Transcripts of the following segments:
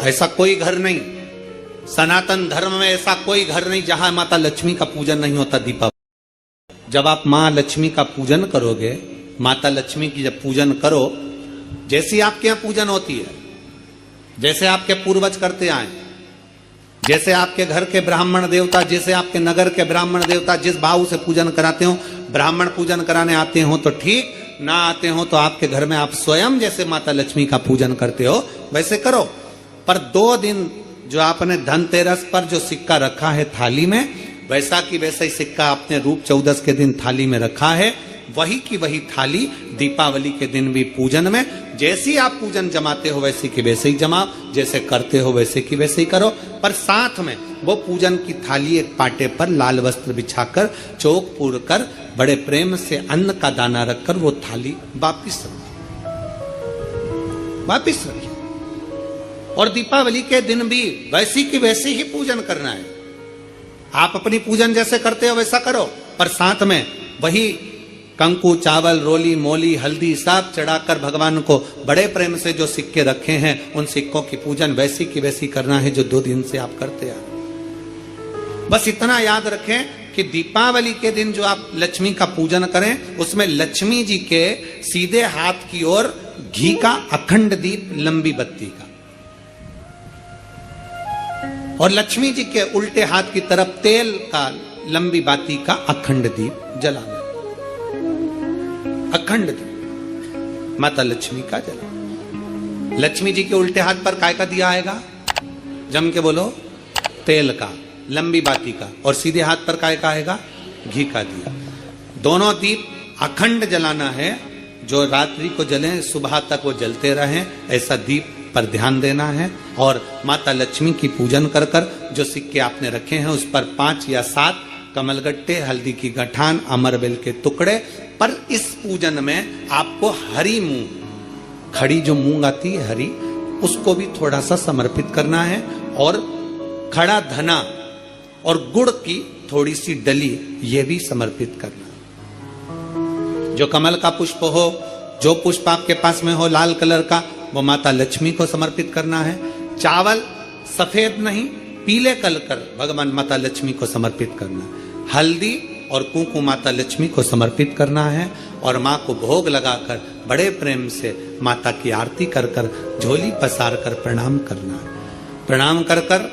ऐसा कोई घर नहीं, सनातन धर्म में ऐसा कोई घर नहीं जहां माता लक्ष्मी का पूजन नहीं होता। दीपावली जब आप मां लक्ष्मी का पूजन करोगे, माता लक्ष्मी की जब पूजन करो, जैसी आपके यहां पूजन होती है, जैसे आपके पूर्वज करते आए, जैसे आपके घर के ब्राह्मण देवता, जैसे आपके नगर के ब्राह्मण देवता जिस भाव से पूजन कराते हो, ब्राह्मण पूजन कराने आते हो तो ठीक, ना आते हो तो आपके घर में आप स्वयं जैसे माता लक्ष्मी का पूजन करते हो वैसे करो। पर 2 दिन जो आपने धनतेरस पर जो सिक्का रखा है थाली में, वैसा की वैसा ही सिक्का आपने रूप 14 के दिन थाली में रखा है, वही की वही थाली दीपावली के दिन भी पूजन में जैसी आप पूजन जमाते हो वैसे की वैसे ही जमाओ, जैसे करते हो वैसे की वैसे ही करो। पर साथ में वो पूजन की थाली एक पाटे पर लाल वस्त्र बिछाकर, चौक पूर कर, बड़े प्रेम से अन्न का दाना रखकर वो थाली वापिस रखिए। और दीपावली के दिन भी वैसी की वैसे ही पूजन करना है। आप अपनी पूजन जैसे करते हो वैसा करो, पर साथ में वही कंकु, चावल, रोली, मोली, हल्दी सब चढ़ाकर भगवान को बड़े प्रेम से जो सिक्के रखे हैं उन सिक्कों की पूजन वैसी की वैसी करना है जो 2 दिन से आप करते आ। बस इतना याद रखें कि दीपावली के दिन जो आप लक्ष्मी का पूजन करें, उसमें लक्ष्मी जी के सीधे हाथ की ओर घी का अखंड दीप, लंबी बत्ती का, और लक्ष्मी जी के उल्टे हाथ की तरफ तेल का लंबी बाती का अखंड दीप जलाना, अखंड दीप माता लक्ष्मी का जला। लक्ष्मी जी के उल्टे हाथ पर काय का दिया आएगा? जम के बोलो, तेल का, लंबी बाती का, और सीधे हाथ पर काय का आएगा? घी का दिया। दोनों दीप अखंड जलाना है, जो रात्रि को जले सुबह तक वो जलते रहें, ऐसा दीप पर ध्यान देना है। और माता लक्ष्मी की पूजन कर कर जो सिक्के आपने रखे हैं उस पर 5 या 7 कमलगट्टे, हल्दी की गठान, अमरबेल के टुकड़े। पर इस पूजन में आपको हरी मूंग, खड़ी जो मूंग आती है हरी, उसको भी थोड़ा सा समर्पित करना है, और खड़ा धना और गुड़ की थोड़ी सी डली ये भी समर्पित करना। जो कमल का पुष्प हो, जो पुष्प आपके पास में हो लाल कलर का, वो माता लक्ष्मी को समर्पित करना है। चावल सफेद नहीं, पीले कलर कर भगवान माता लक्ष्मी को समर्पित करना है। हल्दी और कुंकु माता लक्ष्मी को समर्पित करना है, और माँ को भोग लगाकर बड़े प्रेम से माता की आरती कर कर, झोली पसार कर प्रणाम करना है। प्रणाम कर कर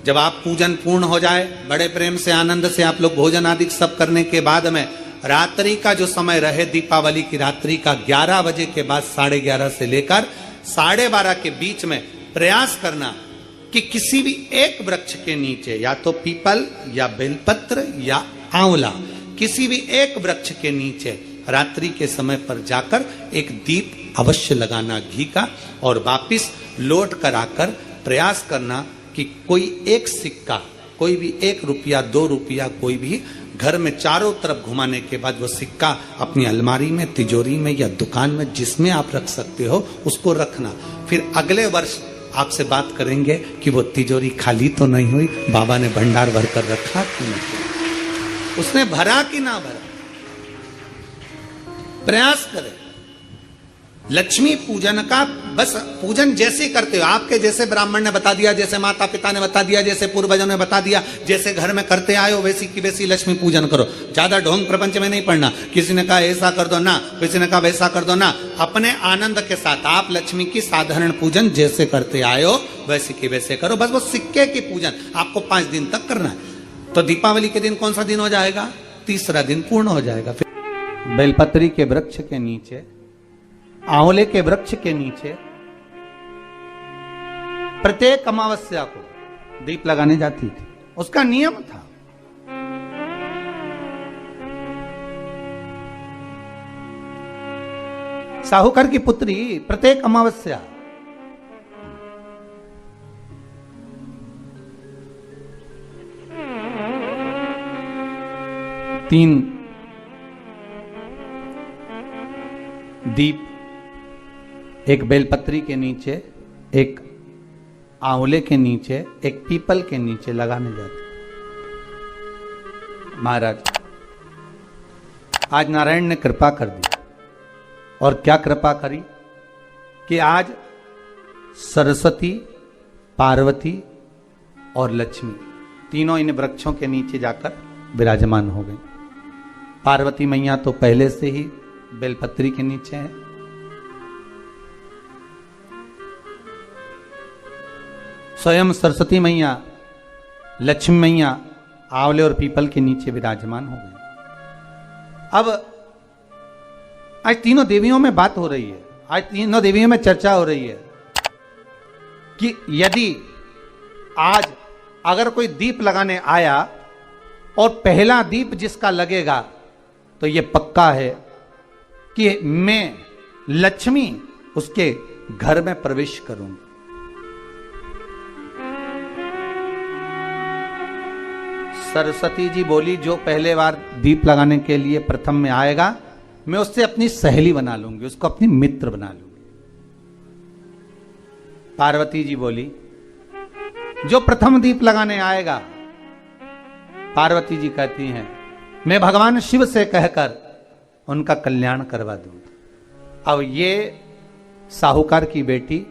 जब आप पूजन पूर्ण हो जाए, बड़े प्रेम से आनंद से आप लोग भोजन आदि सब करने के बाद में रात्रि का जो समय रहे, दीपावली की रात्रि का 11 बजे के बाद 11:30 से लेकर 12:30 के बीच में प्रयास करना कि किसी भी एक वृक्ष के नीचे, या तो पीपल या बेलपत्र या आंवला, किसी भी एक वृक्ष के नीचे रात्रि के समय पर जाकर एक दीप अवश्य लगाना घी का, और वापिस लौट कर आकर प्रयास करना कि कोई एक सिक्का, कोई भी 1 रुपया 2 रुपया, कोई भी घर में चारों तरफ घुमाने के बाद वो सिक्का अपनी अलमारी में, तिजोरी में या दुकान में जिसमें आप रख सकते हो उसको रखना। फिर अगले वर्ष आपसे बात करेंगे कि वो तिजोरी खाली तो नहीं हुई, बाबा ने भंडार भर कर रखा कि नहीं, उसने भरा कि ना भरा। प्रयास करें। लक्ष्मी पूजन का बस पूजन जैसे करते हो, आपके जैसे ब्राह्मण ने बता दिया, जैसे माता पिता ने बता दिया, जैसे पूर्वजों ने बता दिया, जैसे घर में करते आए हो वैसी की वैसी लक्ष्मी पूजन करो। ज्यादा ढोंग प्रपंच में नहीं पड़ना, किसी ने कहा ऐसा कर दो ना, किसी ने कहा वैसा कर दो ना। अपने आनंद के साथ आप लक्ष्मी की साधारण पूजन जैसे करते आए हो वैसे की वैसे करो। बस वो सिक्के की पूजन आपको 5 दिन तक करना है। तो दीपावली के दिन कौन सा दिन हो जाएगा? 3रा दिन पूर्ण हो जाएगा। फिर बेलपत्री के वृक्ष के नीचे, आंवले के वृक्ष के नीचे प्रत्येक अमावस्या को दीप लगाने जाती थी, उसका नियम था। साहूकार की पुत्री प्रत्येक अमावस्या तीन दीप, एक बेलपत्री के नीचे, एक आंवले के नीचे, एक पीपल के नीचे लगाने जाते। महाराज आज नारायण ने कृपा कर दी, और क्या कृपा करी कि आज सरस्वती पार्वती और लक्ष्मी तीनों इन वृक्षों के नीचे जाकर विराजमान हो गई। पार्वती मैया तो पहले से ही बेलपत्री के नीचे है। स्वयं सरस्वती मैया, लक्ष्मी मैया आंवले और पीपल के नीचे विराजमान हो गई। अब आज तीनों देवियों में बात हो रही है, आज तीनों देवियों में चर्चा हो रही है कि यदि आज अगर कोई दीप लगाने आया और पहला दीप जिसका लगेगा तो यह पक्का है कि मैं लक्ष्मी उसके घर में प्रवेश करूंगी। सरस्वती जी बोली, जो पहले बार दीप लगाने के लिए प्रथम में आएगा मैं उससे अपनी सहेली बना लूंगी, उसको अपनी मित्र बना लूंगी। पार्वती जी बोली, जो प्रथम दीप लगाने आएगा, पार्वती जी कहती हैं मैं भगवान शिव से कहकर उनका कल्याण करवा दूंगी। अब ये साहूकार की बेटी,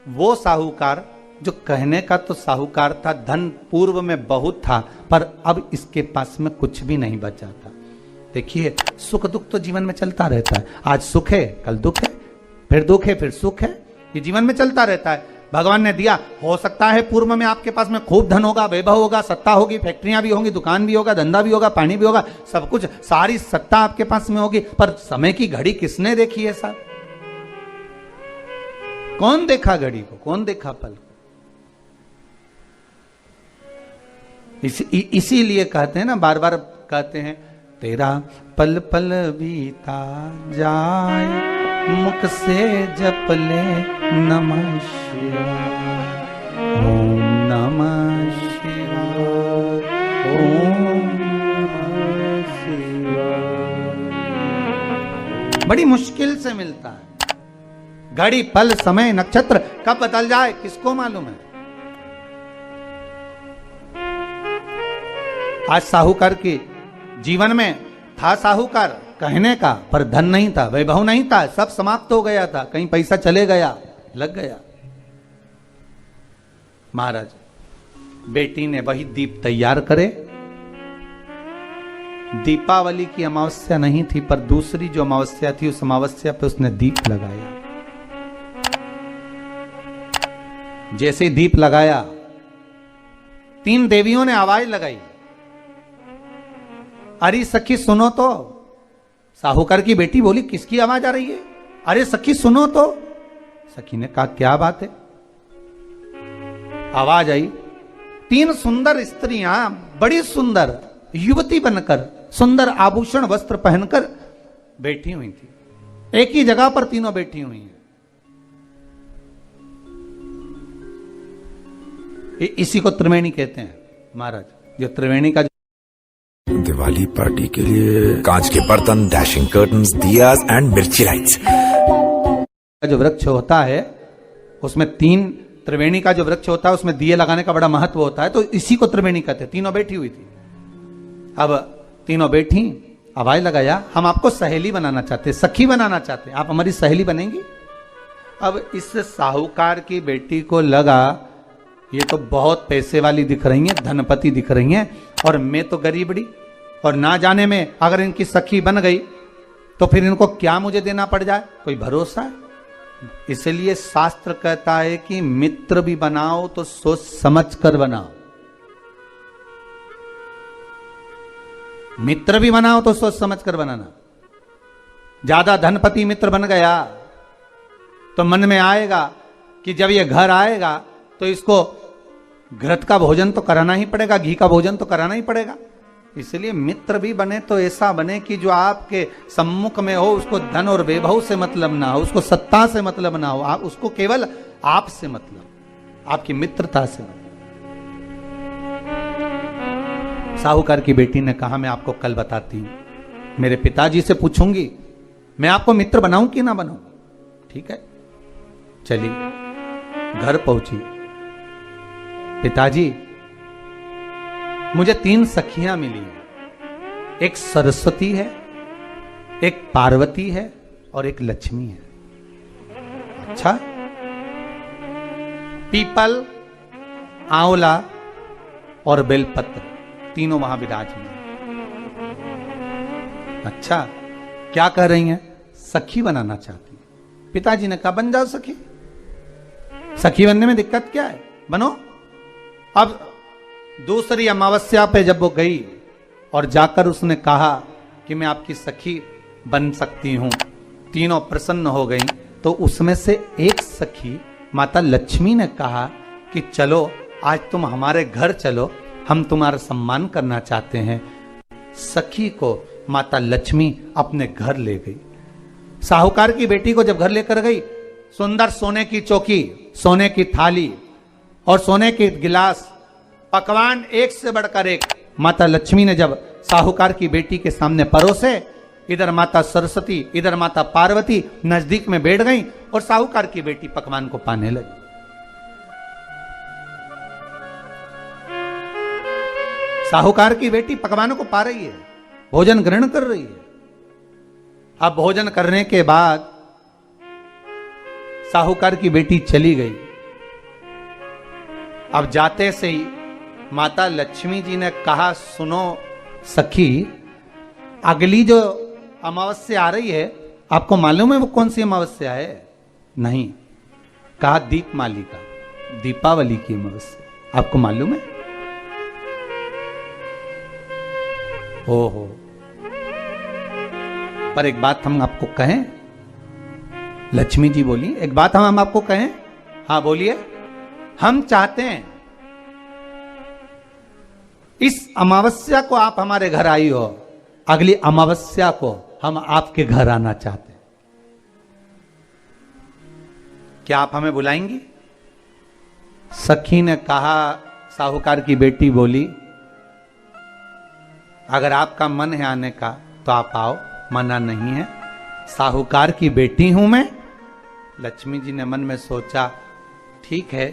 वो साहूकार जो कहने का तो साहूकार था, धन पूर्व में बहुत था, पर अब इसके पास में कुछ भी नहीं बचा था। देखिए, सुख दुख तो जीवन में चलता रहता है। आज सुख है, कल दुख है, फिर दुख है, फिर सुख है। ये जीवन में चलता रहता है। भगवान ने दिया, हो सकता है पूर्व में आपके पास में खूब धन होगा, वैभव होगा, सत्ता होगी, फैक्ट्रियां भी होंगी, दुकान भी होगा, धंधा भी होगा, पानी भी होगा, सब कुछ, सारी सत्ता आपके पास में होगी, पर समय की घड़ी किसने देखी है साहब? कौन देखा घड़ी को, कौन देखा पल को? इसीलिए कहते हैं ना, बार बार कहते हैं, तेरा पल पल बीता जाए, मुख से जप ले नमः शिवाय, ओम नमः शिवाय, ओम नमः शिवाय। बड़ी मुश्किल से मिलता है। घड़ी, पल, समय, नक्षत्र कब बदल जाए किसको मालूम है? आज साहूकार के जीवन में था, साहूकार कहने का, पर धन नहीं था, वैभव नहीं था, सब समाप्त हो गया था, कहीं पैसा चले गया, लग गया। महाराज, बेटी ने वही दीप तैयार करे। दीपावली की अमावस्या नहीं थी, पर दूसरी जो अमावस्या थी, उस अमावस्या पे उसने दीप लगाया। जैसे दीप लगाया, तीन देवियों ने आवाज लगाई, अरे सखी सुनो तो। साहूकार की बेटी बोली, किसकी आवाज आ रही है? अरे सखी सुनो तो। सखी ने कहा, क्या बात है? आवाज आई, तीन सुंदर स्त्रियां, बड़ी सुंदर युवती बनकर, सुंदर आभूषण वस्त्र पहनकर बैठी हुई थी। एक ही जगह पर तीनों बैठी हुई हैं। इसी को त्रिवेणी कहते हैं महाराज। जो त्रिवेणी का दिवाली पार्टी के लिए कांच के बर्तन, डैशिंग कर्टन्स, दियाज एंड मिर्ची लाइट्स। जो वृक्ष होता है उसमें तीन, त्रिवेणी का जो वृक्ष होता है उसमें दिए लगाने का बड़ा महत्व होता है, तो इसी को त्रिवेणी कहते हैं। तीनों बैठी हुई थी। अब तीनों बैठी, आवाज लगाया, हम आपको सहेली बनाना चाहते हैं, सखी बनाना चाहते हैं, आप हमारी सहेली बनेंगी? अब इस साहूकार की बेटी को लगा, ये तो बहुत पैसे वाली दिख रही हैं, धनपति दिख रही हैं, और मैं तो गरीबड़ी, और ना जाने में अगर इनकी सखी बन गई तो फिर इनको क्या मुझे देना पड़ जाए, कोई भरोसा है? इसलिए शास्त्र कहता है कि मित्र भी बनाओ तो सोच समझ कर बनाओ। मित्र भी बनाओ तो सोच समझ कर बनाना। ज्यादा धनपति मित्र बन गया तो मन में आएगा कि जब ये घर आएगा तो इसको घृत का भोजन तो कराना ही पड़ेगा, घी का भोजन तो कराना ही पड़ेगा। इसलिए मित्र भी बने तो ऐसा बने कि जो आपके सम्मुख में हो, उसको धन और वैभव से मतलब ना हो, उसको सत्ता से मतलब ना हो, आप उसको केवल आपसे मतलब, आपकी मित्रता से मतलब। साहूकार की बेटी ने कहा, मैं आपको कल बताती हूं, मेरे पिताजी से पूछूंगी, मैं आपको मित्र बनाऊं कि ना बनाऊं? ठीक है, चलिए। घर पहुंची, पिताजी मुझे तीन सखियां मिली हैं, एक सरस्वती है, एक पार्वती है और एक लक्ष्मी है। अच्छा, पीपल, आंवला और बेलपत्र तीनों वहां विराजमान। अच्छा, क्या कह रही हैं? सखी बनाना चाहती है। पिताजी ने कहा बन जाओ सखी। सखी बनने में दिक्कत क्या है, बनो। अब दूसरी अमावस्या पे जब वो गई और जाकर उसने कहा कि मैं आपकी सखी बन सकती हूं, तीनों प्रसन्न हो गई। तो उसमें से एक सखी माता लक्ष्मी ने कहा कि चलो आज तुम हमारे घर चलो, हम तुम्हारा सम्मान करना चाहते हैं। सखी को माता लक्ष्मी अपने घर ले गई। साहूकार की बेटी को जब घर लेकर गई, सुंदर सोने की चौकी, सोने की थाली और सोने के गिलास, पकवान एक से बढ़कर एक माता लक्ष्मी ने जब साहूकार की बेटी के सामने परोसे, इधर माता सरस्वती इधर माता पार्वती नजदीक में बैठ गई और साहूकार की बेटी पकवान को पाने लगी। साहूकार की बेटी पकवानों को पा रही है, भोजन ग्रहण कर रही है। अब भोजन करने के बाद साहूकार की बेटी चली गई। अब जाते से ही माता लक्ष्मी जी ने कहा, सुनो सखी, अगली जो अमावस्या आ रही है, आपको मालूम है वो कौन सी अमावस्या है? नहीं। कहा दीपमालिका, दीपावली की अमावस्या, आपको मालूम है? ओहो, पर एक बात हम आपको कहें। लक्ष्मी जी बोली, एक बात हम आपको कहें। हाँ बोलिए। हम चाहते हैं इस अमावस्या को आप हमारे घर आई हो, अगली अमावस्या को हम आपके घर आना चाहते हैं। क्या आप हमें बुलाएंगी? सखी ने कहा, साहूकार की बेटी बोली, अगर आपका मन है आने का तो आप आओ, मना नहीं है। साहूकार की बेटी हूं मैं। लक्ष्मी जी ने मन में सोचा, ठीक है,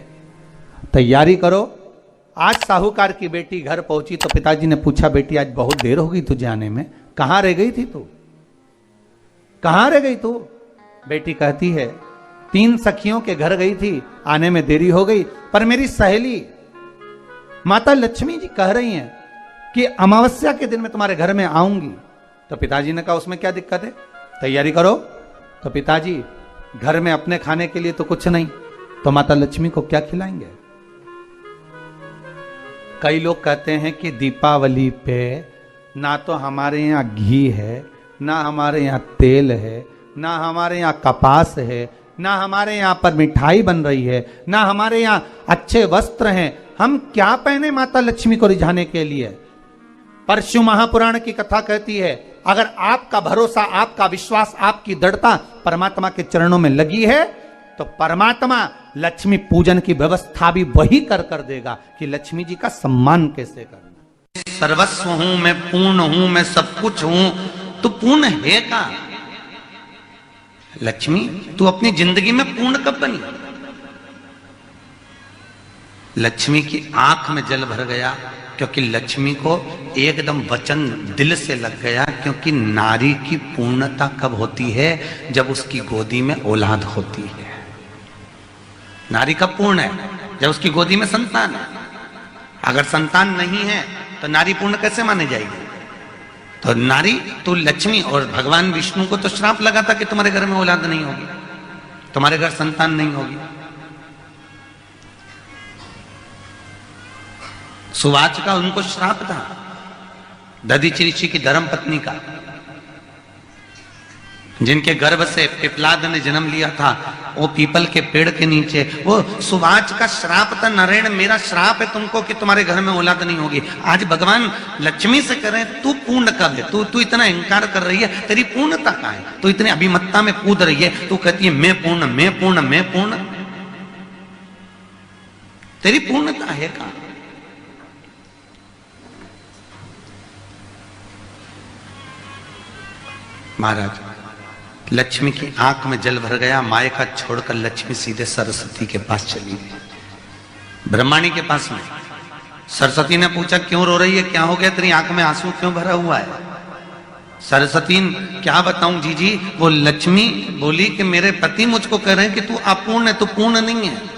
तैयारी करो। आज साहूकार की बेटी घर पहुंची तो पिताजी ने पूछा, बेटी आज बहुत देर हो गई तुझे आने में, कहां रह गई थी तू? कहां रह गई तू? बेटी कहती है, 3 सखियों के घर गई थी, आने में देरी हो गई, पर मेरी सहेली माता लक्ष्मी जी कह रही हैं कि अमावस्या के दिन मैं तुम्हारे घर में आऊंगी। तो पिताजी ने कहा, उसमें क्या दिक्कत है, तैयारी करो। तो पिताजी, घर में अपने खाने के लिए तो कुछ नहीं, तो माता लक्ष्मी को क्या खिलाएंगे? कई लोग कहते हैं कि दीपावली पे ना तो हमारे यहाँ घी है, ना हमारे यहाँ तेल है, ना हमारे यहाँ कपास है, ना हमारे यहाँ पर मिठाई बन रही है, ना हमारे यहाँ अच्छे वस्त्र हैं, हम क्या पहने माता लक्ष्मी को रिझाने के लिए? परशु महापुराण की कथा कहती है, अगर आपका भरोसा, आपका विश्वास, आपकी दृढ़ता परमात्मा के चरणों में लगी है तो परमात्मा लक्ष्मी पूजन की व्यवस्था भी वही कर देगा कि लक्ष्मी जी का सम्मान कैसे करना। सर्वस्व हूं मैं, पूर्ण हूं मैं, सब कुछ हूं, तो पूर्ण है का? लक्ष्मी, तू अपनी जिंदगी में पूर्ण कब बनी? लक्ष्मी की आंख में जल भर गया, क्योंकि लक्ष्मी को एकदम वचन दिल से लग गया। क्योंकि नारी की पूर्णता कब होती है? जब उसकी गोदी में औलाद होती है। नारी कब पूर्ण है? जब उसकी गोदी में संतान है। अगर संतान नहीं है तो नारी पूर्ण कैसे मानी जाएगी? तो नारी, तो लक्ष्मी और भगवान विष्णु को तो श्राप लगा था कि तुम्हारे घर में औलाद नहीं होगी, तुम्हारे घर संतान नहीं होगी। सुवाच का उनको श्राप था, दधीचि ऋषि की धर्म पत्नी का, जिनके गर्भ से पिपलाद ने जन्म लिया था, वो पीपल के पेड़ के नीचे, वो सुवाच का श्राप था, नरेण मेरा श्राप है तुमको कि तुम्हारे घर में औलाद नहीं होगी। आज भगवान लक्ष्मी से कह रहे हैं, तू पूर्ण कब है? तू इतना अहंकार कर रही है, तेरी पूर्णता कहाँ है? तू इतने अभिमत्ता में कूद रही है, तू कहती है मैं पूर्ण, मैं पूर्ण, मैं पूर्ण, तेरी पूर्णता है कहाँ? महाराज, लक्ष्मी की आंख में जल भर गया। मायका छोड़कर लक्ष्मी सीधे सरस्वती के पास चली गई, ब्रह्माणी के पास में। सरस्वती ने पूछा, क्यों रो रही है, क्या हो गया, तेरी आंख में आंसू क्यों भरा हुआ है? सरस्वती, क्या बताऊं जीजी, वो लक्ष्मी बोली कि मेरे पति मुझको कह रहे हैं कि तू अपूर्ण है, तू पूर्ण नहीं है।